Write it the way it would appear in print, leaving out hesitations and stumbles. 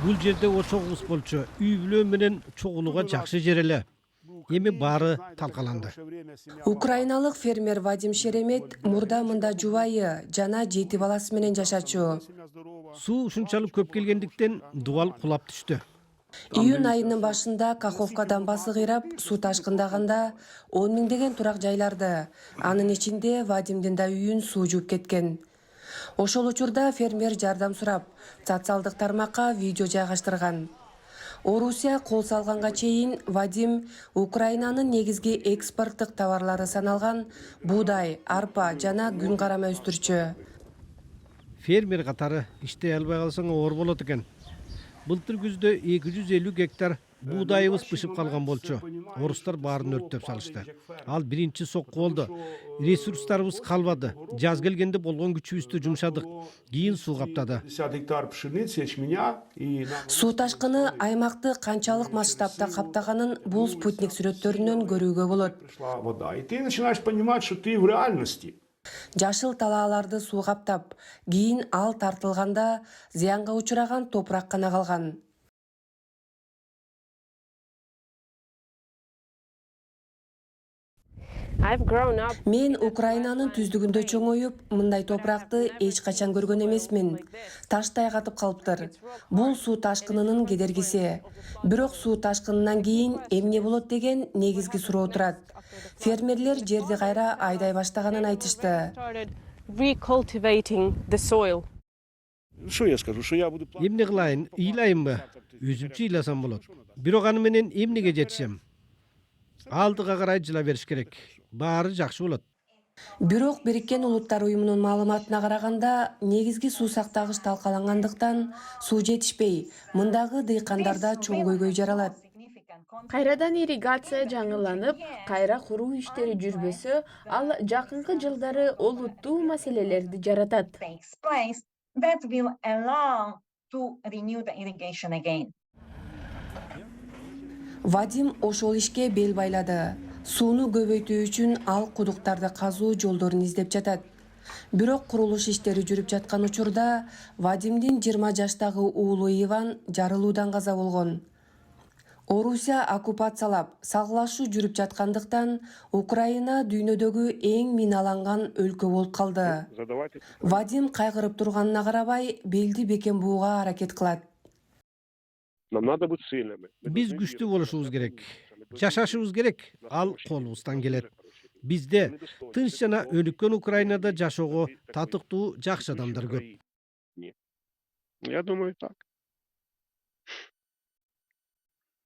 Бул жерде очогубуз болчу. Үй бүлө менен чогулууга жакшы жер эле. Эми баары талкаланды. Украиналык фермер Вадим Шеремет мурда мында жубайы жана 7 баласы менен жашачу. Суу ушунчалык көп келгендиктен дубал кулап түштү. Июнь айынын башында Каховкадан басы кыйрап, суу ташкындаганда 10 миңдеген турак жайларды, анын ичинде Вадимдин да үйүн суу жууп кеткен. Ошол учурда фермер жардам сурап, социалдык тармакка видео жайгаштырган. Орусия кол салганга чейин Вадим Украинанын негизги экспорттук товарлары саналган буудай, арпа жана күн карама өстүрчү. Фермер катары иштей албай калсаң оор болот экен. Былтыр күздө 250 гектар буудайыбыз бышып калган болчу. Орустар баарын өрттөп салышты. Ал биринчи сокку болду. Ресурстарыбыз калбады. Жаз келгенде болгон күчүбүздү жумшадык. Кийин суу каптады. Суу ташкыны аймакты канчалык масштабта каптаганын бул спутник сүрөттөрүнөн көрүүгө болот. И ты начинаешь понимать, что ты в реальности. Жашыл талааларды суу каптап, кийин ал тартылганда зыянга учураган топурак гана калган. Мен Украинанын түздүгүндө чоңоюп, мындай топуракты эч качан көргөн эмесмин. Таштай катып калыптыр. Бул суу ташкынынын кедергиси. Бирок суу ташкынынан кийин эмне болот деген негизги суроо турат. Фермерлер жерди кайра айдай баштаганын айтышты. Что я скажу, что я буду Эмне кылайын, ыйлайынбы? Өзүмчө ыйласам болот. Бирок аны менен эмнеге жетишем? Алдыга карай жыла бериш керек. Баары жакшы болот. Бирок Бириккен Улуттар уюмунун маалыматына караганда, негизги суу сактагыч талкалангандыктан суу жетишпей, мындагы дыйкандарда чоң көйгөй жаралат. Кайрадан ирригация жаңыланып, кайра куруу иштери жүрбөсө, ал жакынкы жылдары олуттуу маселелерди жаратат. That will allow to renew the irrigation again. Вадим ошол ишке бел байлады. Сууну көбөйтүү үчүн ал кудуктарды казуу жолдорун издеп жатат. Бирок курулуш иштери жүрүп жаткан учурда Вадимдин 20 жаштагы уулу Иван жарылуудан каза болгон. Орусия оккупациялап, салгылашуу жүрүп жаткандыктан Украина дүйнөдөгү эң миналанган өлкө болуп калды. Вадим кайгырып турганына карабай, белди бекем бууга аракет кылат. Нам надо быть сильными. Биз күчтүү болушубуз керек. Жашашыбыз керек. Ал колубуздан келет. Бизде тынч жана өнүккөн Украинада жашоого татыктуу жакшы адамдар көп. Я думаю, так.